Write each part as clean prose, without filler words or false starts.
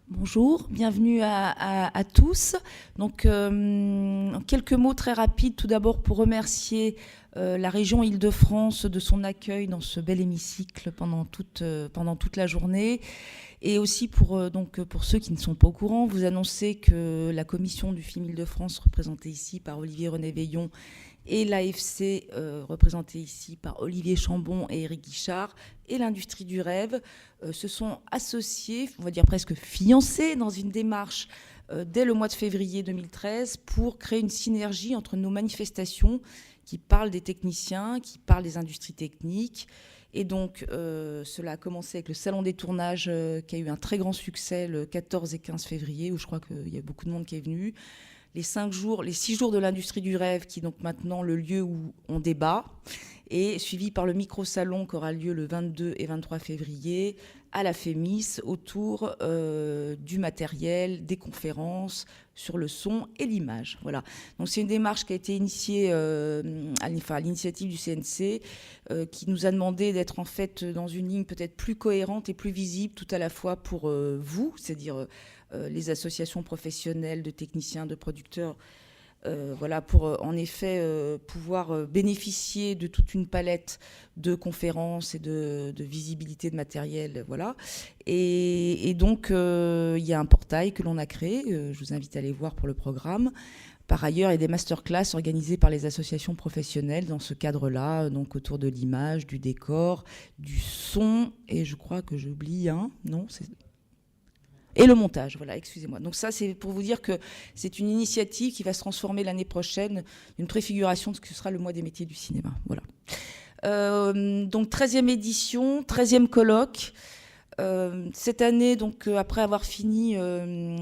Bonjour, bienvenue à tous. Donc, quelques mots très rapides, tout d'abord pour remercier la région Île-de-France de son accueil dans ce bel hémicycle pendant toute la journée. Et aussi pour ceux qui ne sont pas au courant, vous annoncer que la commission du film Île-de-France, représentée ici par Olivier René-Veillon, et l'AFC, représentée ici par Olivier Chambon et Éric Guichard, et l'industrie du rêve, se sont associés, on va dire presque fiancés, dans une démarche dès le mois de février 2013 pour créer une synergie entre nos manifestations qui parlent des techniciens, qui parlent des industries techniques. Et donc, cela a commencé avec le Salon des tournages qui a eu un très grand succès le 14 et 15 février, où je crois qu'il y a beaucoup de monde qui est venu. Les 6 jours de l'industrie du rêve, qui est donc maintenant le lieu où on débat, et suivi par le micro-salon qui aura lieu le 22 et 23 février à la FEMIS autour du matériel, des conférences sur le son et l'image. Voilà. Donc c'est une démarche qui a été initiée à l'initiative du CNC qui nous a demandé d'être en fait dans une ligne peut-être plus cohérente et plus visible tout à la fois pour vous, c'est-à-dire les associations professionnelles de techniciens, de producteurs, voilà, pour en effet pouvoir bénéficier de toute une palette de conférences et de visibilité de matériel, voilà. Et donc il y a un portail que l'on a créé, je vous invite à aller voir pour le programme. Par ailleurs, il y a des masterclass organisées par les associations professionnelles dans ce cadre-là, donc autour de l'image, du décor, du son, et je crois que j'oublie un, non, c'est... Et le montage, voilà, excusez-moi. Donc ça, c'est pour vous dire que c'est une initiative qui va se transformer l'année prochaine, une préfiguration de ce que sera le mois des métiers du cinéma. Voilà. Donc 13e édition, 13e colloque. Cette année, donc après avoir fini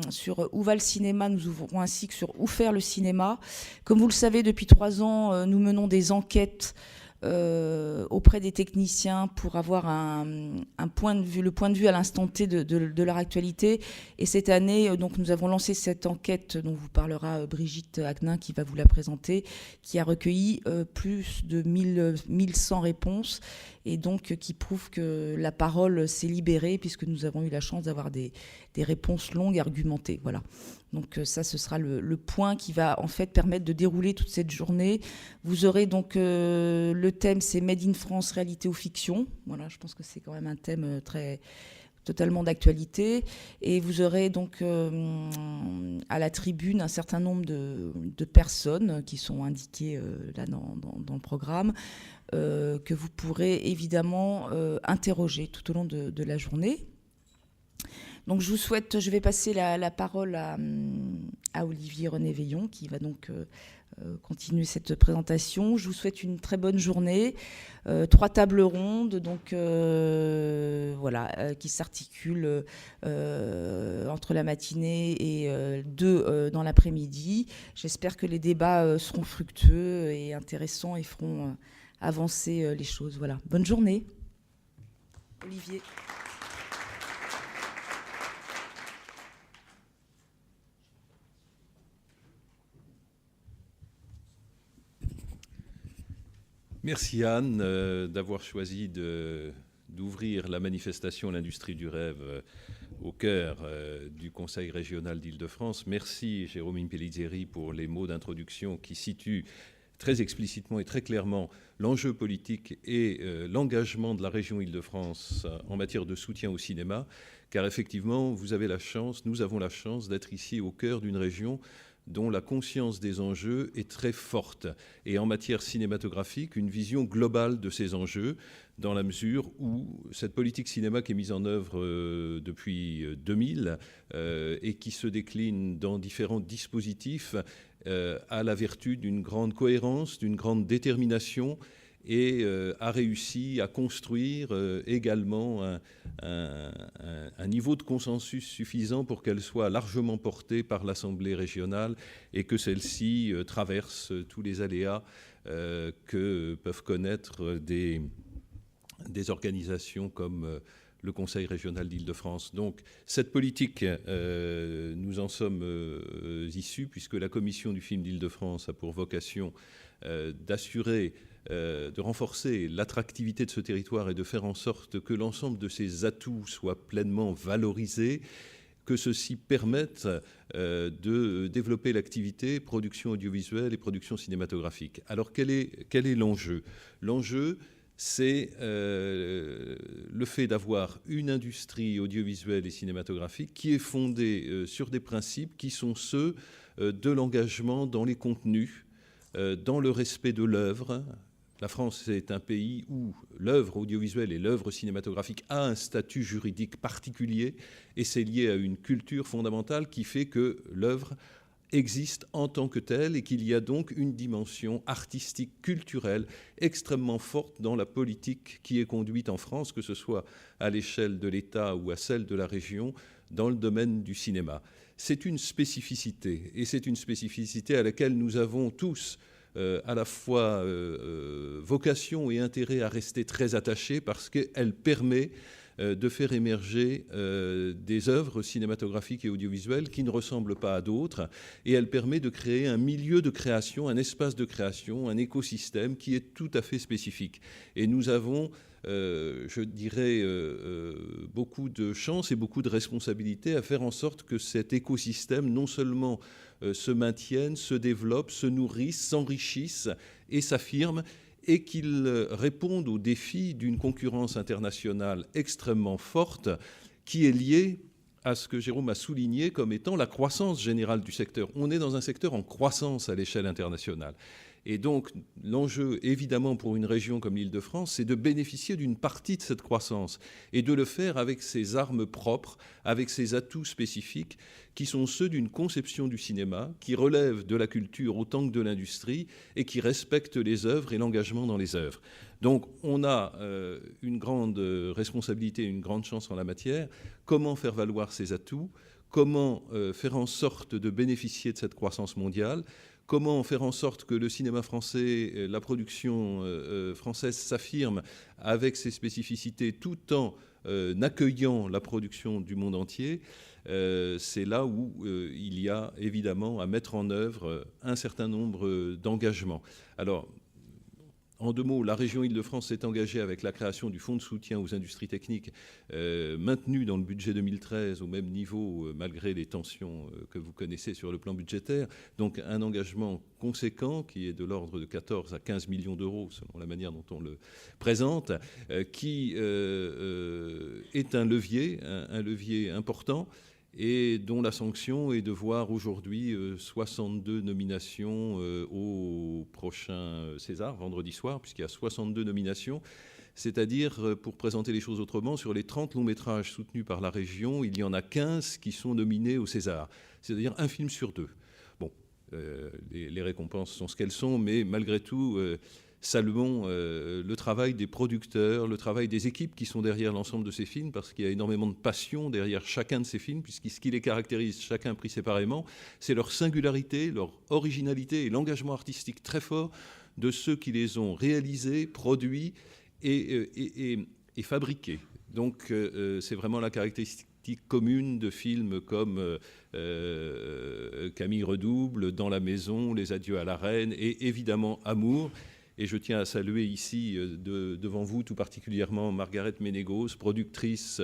sur Où va le cinéma, nous ouvrons un cycle sur Où faire le cinéma. Comme vous le savez, depuis 3 ans, nous menons des enquêtes auprès des techniciens pour avoir le point de vue à l'instant T de leur actualité. Et cette année, donc, nous avons lancé cette enquête dont vous parlera Brigitte Agnin qui va vous la présenter, qui a recueilli plus de 1100 réponses et donc qui prouve que la parole s'est libérée puisque nous avons eu la chance d'avoir des réponses longues et argumentées. Voilà. Donc ça, ce sera le point qui va en fait permettre de dérouler toute cette journée. Vous aurez donc le thème, c'est Made in France, réalité ou fiction. Voilà, je pense que c'est quand même un thème totalement d'actualité. Et vous aurez donc à la tribune un certain nombre de personnes qui sont indiquées là dans le programme, que vous pourrez évidemment interroger tout au long de la journée. Donc je vais passer la parole à Olivier René-Veillon qui va donc continuer cette présentation. Je vous souhaite une très bonne journée. 3 tables rondes donc, voilà, qui s'articulent entre la matinée et 2 dans l'après-midi. J'espère que les débats seront fructueux et intéressants et feront avancer les choses. Voilà. Bonne journée. Olivier. Merci Anne d'avoir choisi d'ouvrir la manifestation L'industrie du rêve au cœur du Conseil régional d'Île-de-France. Merci Jérôme Pellizzeri pour les mots d'introduction qui situent très explicitement et très clairement l'enjeu politique et l'engagement de la région Île-de-France en matière de soutien au cinéma, car effectivement, vous avez la chance, nous avons la chance d'être ici au cœur d'une région dont la conscience des enjeux est très forte. Et en matière cinématographique, une vision globale de ces enjeux, dans la mesure où cette politique cinéma qui est mise en œuvre depuis 2000 et qui se décline dans différents dispositifs a la vertu d'une grande cohérence, d'une grande détermination et a réussi à construire également un niveau de consensus suffisant pour qu'elle soit largement portée par l'Assemblée régionale et que celle-ci traverse tous les aléas que peuvent connaître des organisations comme le Conseil régional d'Île-de-France. Donc cette politique, nous en sommes issus puisque la commission du film d'Île-de-France a pour vocation d'assurer, de renforcer l'attractivité de ce territoire et de faire en sorte que l'ensemble de ses atouts soient pleinement valorisés, que ceci permette de développer l'activité production audiovisuelle et production cinématographique. Alors quel est l'enjeu ? L'enjeu, c'est le fait d'avoir une industrie audiovisuelle et cinématographique qui est fondée sur des principes qui sont ceux de l'engagement dans les contenus, dans le respect de l'œuvre. La France est un pays où l'œuvre audiovisuelle et l'œuvre cinématographique a un statut juridique particulier et c'est lié à une culture fondamentale qui fait que l'œuvre existe en tant que telle et qu'il y a donc une dimension artistique, culturelle extrêmement forte dans la politique qui est conduite en France, que ce soit à l'échelle de l'État ou à celle de la région, dans le domaine du cinéma. C'est une spécificité et c'est une spécificité à laquelle nous avons tous à la fois vocation et intérêt à rester très attachés parce qu'elle permet de faire émerger des œuvres cinématographiques et audiovisuelles qui ne ressemblent pas à d'autres, et elle permet de créer un milieu de création, un espace de création, un écosystème qui est tout à fait spécifique. Et nous avons, je dirais, beaucoup de chance et beaucoup de responsabilité à faire en sorte que cet écosystème non seulement se maintienne, se développe, se nourrisse, s'enrichisse et s'affirme, et qu'il réponde aux défis d'une concurrence internationale extrêmement forte qui est liée à ce que Jérôme a souligné comme étant la croissance générale du secteur. On est dans un secteur en croissance à l'échelle internationale. Et donc, l'enjeu, évidemment, pour une région comme l'Île-de-France, c'est de bénéficier d'une partie de cette croissance et de le faire avec ses armes propres, avec ses atouts spécifiques, qui sont ceux d'une conception du cinéma qui relève de la culture autant que de l'industrie et qui respecte les œuvres et l'engagement dans les œuvres. Donc, on a une grande responsabilité, une grande chance en la matière. Comment faire valoir ces atouts ? Comment faire en sorte de bénéficier de cette croissance mondiale ? Comment faire en sorte que le cinéma français, la production française s'affirme avec ses spécificités tout en accueillant la production du monde entier ? C'est là où il y a évidemment à mettre en œuvre un certain nombre d'engagements. Alors, en deux mots, la région Île-de-France s'est engagée avec la création du fonds de soutien aux industries techniques maintenu dans le budget 2013 au même niveau malgré les tensions que vous connaissez sur le plan budgétaire. Donc un engagement conséquent qui est de l'ordre de 14 à 15 millions d'euros selon la manière dont on le présente, qui est un levier important et dont la sanction est de voir aujourd'hui 62 nominations au prochain César, vendredi soir, puisqu'il y a 62 nominations. C'est-à-dire, pour présenter les choses autrement, sur les 30 longs métrages soutenus par la région, il y en a 15 qui sont nominés au César. C'est-à-dire un film sur deux. Bon, les récompenses sont ce qu'elles sont, mais malgré tout... saluons le travail des producteurs, le travail des équipes qui sont derrière l'ensemble de ces films, parce qu'il y a énormément de passion derrière chacun de ces films, puisque ce qui les caractérise, chacun pris séparément, c'est leur singularité, leur originalité et l'engagement artistique très fort de ceux qui les ont réalisés, produits et fabriqués. Donc c'est vraiment la caractéristique commune de films comme Camille Redouble, Dans la maison, Les adieux à la reine et évidemment Amour. Et je tiens à saluer ici, devant vous, tout particulièrement Margaret Ménégos, productrice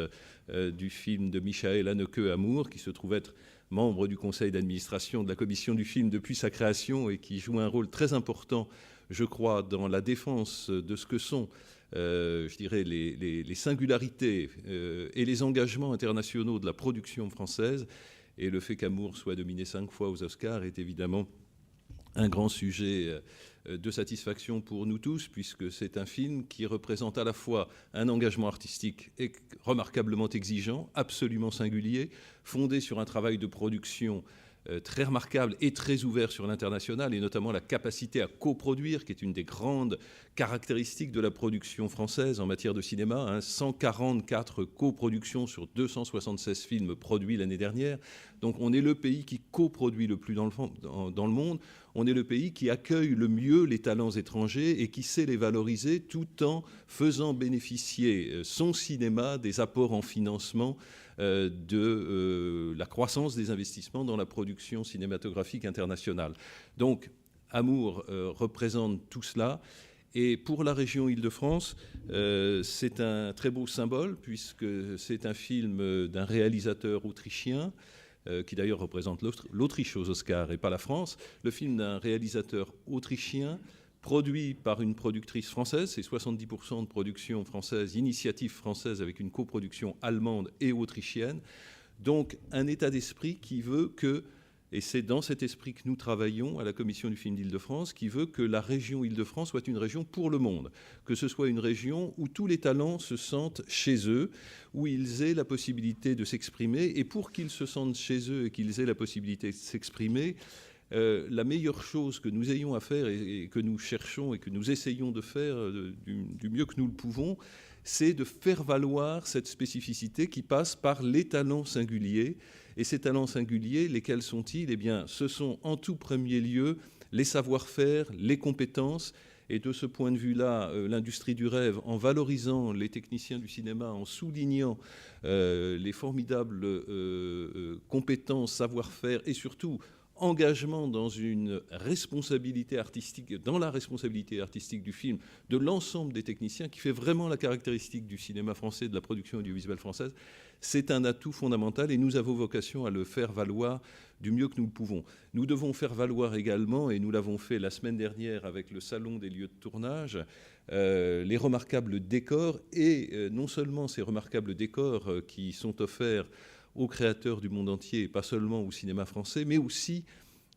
du film de Michael Haneke, Amour, qui se trouve être membre du conseil d'administration de la commission du film depuis sa création et qui joue un rôle très important, je crois, dans la défense de ce que sont, je dirais, les singularités et les engagements internationaux de la production française. Et le fait qu'Amour soit nominé 5 fois aux Oscars est évidemment un grand sujet de satisfaction pour nous tous, puisque c'est un film qui représente à la fois un engagement artistique remarquablement exigeant, absolument singulier, fondé sur un travail de production très remarquable et très ouvert sur l'international, et notamment la capacité à coproduire, qui est une des grandes caractéristiques de la production française en matière de cinéma. 144 coproductions sur 276 films produits l'année dernière. Donc on est le pays qui coproduit le plus dans le monde. On est le pays qui accueille le mieux les talents étrangers et qui sait les valoriser tout en faisant bénéficier son cinéma des apports en financement de la croissance des investissements dans la production cinématographique internationale. Donc, Amour représente tout cela Et pour la région Île-de-France, c'est un très beau symbole, puisque c'est un film d'un réalisateur autrichien, qui d'ailleurs représente l'Autriche aux Oscars et pas la France. Le film d'un réalisateur autrichien, produit par une productrice française, c'est 70% de production française, initiative française avec une coproduction allemande et autrichienne. Donc un état d'esprit qui veut que, et c'est dans cet esprit que nous travaillons à la Commission du film d'Île-de-France, qui veut que la région Île-de-France soit une région pour le monde, que ce soit une région où tous les talents se sentent chez eux, où ils aient la possibilité de s'exprimer, et pour qu'ils se sentent chez eux et qu'ils aient la possibilité de s'exprimer, la meilleure chose que nous ayons à faire et que nous cherchons et que nous essayons de faire du mieux que nous le pouvons, c'est de faire valoir cette spécificité qui passe par les talents singuliers. Et ces talents singuliers, lesquels sont-ils ? Eh bien, ce sont en tout premier lieu les savoir-faire, les compétences. Et de ce point de vue-là, l'industrie du rêve, en valorisant les techniciens du cinéma, en soulignant les formidables compétences, savoir-faire et surtout engagement dans une responsabilité artistique, dans la responsabilité artistique du film, de l'ensemble des techniciens, qui fait vraiment la caractéristique du cinéma français, de la production audiovisuelle française, c'est un atout fondamental et nous avons vocation à le faire valoir du mieux que nous le pouvons. Nous devons faire valoir également, et nous l'avons fait la semaine dernière avec le Salon des lieux de tournage, les remarquables décors, et non seulement ces remarquables décors qui sont offerts aux créateurs du monde entier, et pas seulement au cinéma français, mais aussi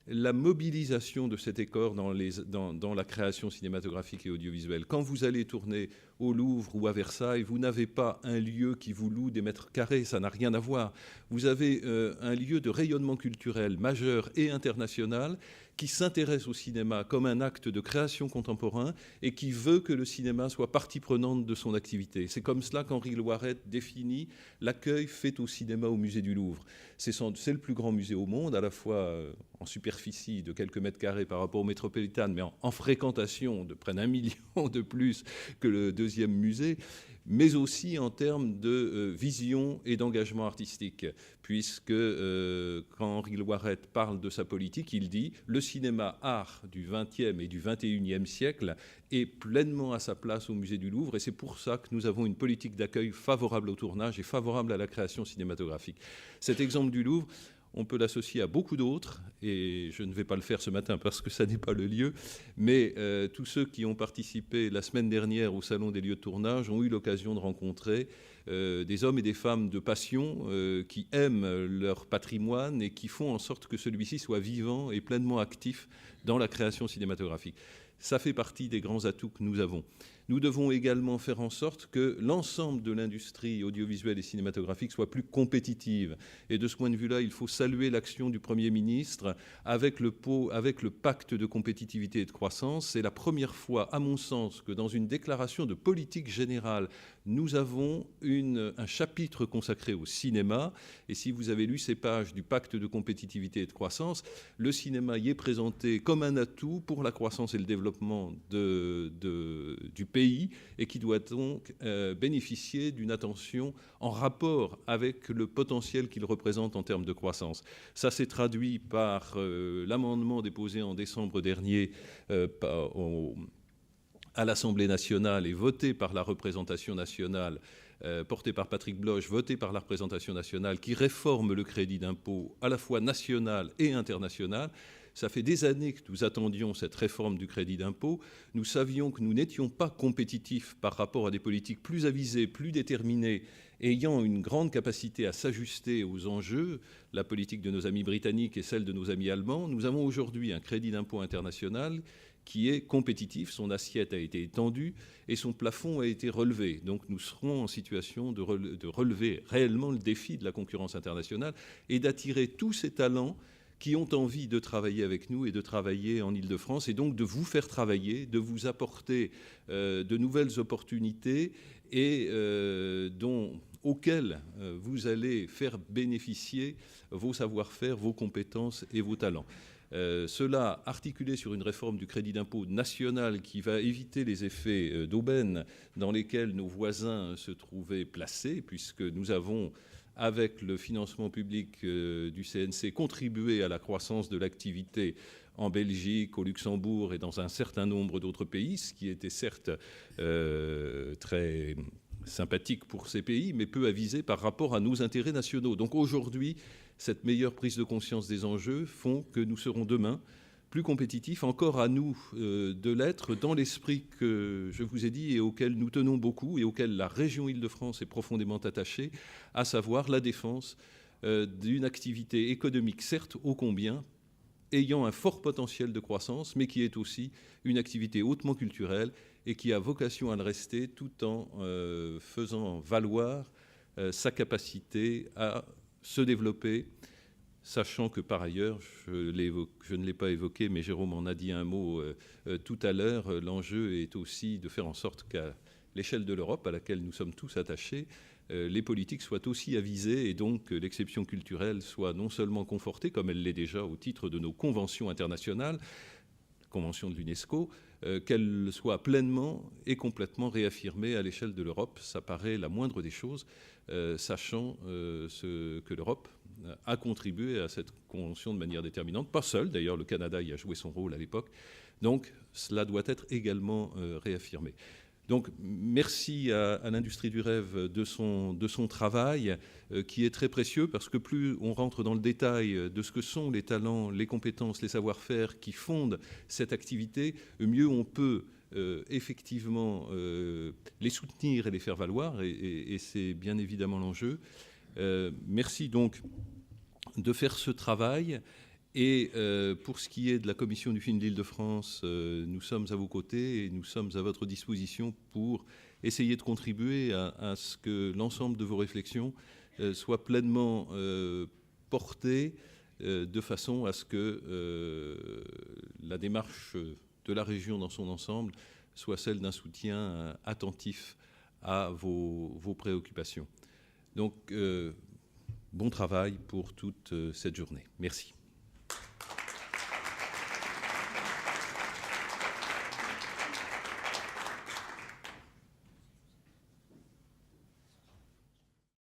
la mobilisation de cet décor dans la création cinématographique et audiovisuelle. Quand vous allez tourner au Louvre ou à Versailles, vous n'avez pas un lieu qui vous loue des mètres carrés, ça n'a rien à voir. Vous avez un lieu de rayonnement culturel majeur et international qui s'intéresse au cinéma comme un acte de création contemporain et qui veut que le cinéma soit partie prenante de son activité. C'est comme cela qu'Henri Loiret définit l'accueil fait au cinéma au musée du Louvre. C'est le plus grand musée au monde, à la fois en superficie de quelques mètres carrés par rapport au Métropolitane, mais en fréquentation de près d'1 million de plus que le deuxième musée, mais aussi en termes de vision et d'engagement artistique, puisque quand Henri Loiret parle de sa politique, il dit « Le cinéma art du XXe et du XXIe siècle est pleinement à sa place au musée du Louvre » et c'est pour ça que nous avons une politique d'accueil favorable au tournage et favorable à la création cinématographique. Cet exemple du Louvre, on peut l'associer à beaucoup d'autres, et je ne vais pas le faire ce matin parce que ça n'est pas le lieu, mais tous ceux qui ont participé la semaine dernière au Salon des lieux de tournage ont eu l'occasion de rencontrer des hommes et des femmes de passion qui aiment leur patrimoine et qui font en sorte que celui-ci soit vivant et pleinement actif dans la création cinématographique. Ça fait partie des grands atouts que nous avons. Nous devons également faire en sorte que l'ensemble de l'industrie audiovisuelle et cinématographique soit plus compétitive. Et de ce point de vue-là, il faut saluer l'action du Premier ministre avec le pacte de compétitivité et de croissance. C'est la première fois, à mon sens, que dans une déclaration de politique générale, nous avons un chapitre consacré au cinéma. Et si vous avez lu ces pages du pacte de compétitivité et de croissance, le cinéma y est présenté comme un atout pour la croissance et le développement du pays et qui doit donc bénéficier d'une attention en rapport avec le potentiel qu'il représente en termes de croissance. Ça s'est traduit par l'amendement déposé en décembre dernier à l'Assemblée nationale et voté par la représentation nationale, porté par Patrick Bloch, voté par la représentation nationale, qui réforme le crédit d'impôt à la fois national et international. Ça fait des années que nous attendions cette réforme du crédit d'impôt. Nous savions que nous n'étions pas compétitifs par rapport à des politiques plus avisées, plus déterminées, ayant une grande capacité à s'ajuster aux enjeux, la politique de nos amis britanniques et celle de nos amis allemands. Nous avons aujourd'hui un crédit d'impôt international qui est compétitif, son assiette a été étendue et son plafond a été relevé. Donc nous serons en situation de relever réellement le défi de la concurrence internationale et d'attirer tous ces talents qui ont envie de travailler avec nous et de travailler en Île-de-France, et donc de vous faire travailler, de vous apporter de nouvelles opportunités et auxquelles vous allez faire bénéficier vos savoir-faire, vos compétences et vos talents. Cela articulé sur une réforme du crédit d'impôt national qui va éviter les effets d'aubaine dans lesquels nos voisins se trouvaient placés, puisque nous avons avec le financement public du CNC, contribuer à la croissance de l'activité en Belgique, au Luxembourg et dans un certain nombre d'autres pays, ce qui était certes très sympathique pour ces pays, mais peu avisé par rapport à nos intérêts nationaux. Donc aujourd'hui, cette meilleure prise de conscience des enjeux font que nous serons demain plus compétitifs, encore à nous de l'être, dans l'esprit que je vous ai dit et auquel nous tenons beaucoup et auquel la région Île-de-France est profondément attachée, à savoir la défense d'une activité économique, certes ô combien, ayant un fort potentiel de croissance, mais qui est aussi une activité hautement culturelle et qui a vocation à le rester tout en faisant valoir sa capacité à se développer, sachant que par ailleurs, je ne l'ai pas évoqué, mais Jérôme en a dit un mot tout à l'heure, l'enjeu est aussi de faire en sorte qu'à l'échelle de l'Europe, à laquelle nous sommes tous attachés, les politiques soient aussi avisées et donc que l'exception culturelle soit non seulement confortée, comme elle l'est déjà au titre de nos conventions internationales, convention de l'UNESCO, qu'elle soit pleinement et complètement réaffirmée à l'échelle de l'Europe. Ça paraît la moindre des choses, sachant que l'Europe a contribué à cette convention de manière déterminante. Pas seul, d'ailleurs, le Canada y a joué son rôle à l'époque. Donc, cela doit être également réaffirmé. Donc, merci à l'industrie du rêve de son travail, qui est très précieux, parce que plus on rentre dans le détail de ce que sont les talents, les compétences, les savoir-faire qui fondent cette activité, mieux on peut effectivement les soutenir et les faire valoir, et c'est bien évidemment l'enjeu. Merci donc de faire ce travail. Et pour ce qui est de la Commission du film d'Île-de-France, nous sommes à vos côtés et nous sommes à votre disposition pour essayer de contribuer à ce que l'ensemble de vos réflexions soit pleinement portées de façon à ce que la démarche de la région dans son ensemble soit celle d'un soutien attentif à vos préoccupations. Donc, bon travail pour toute cette journée. Merci.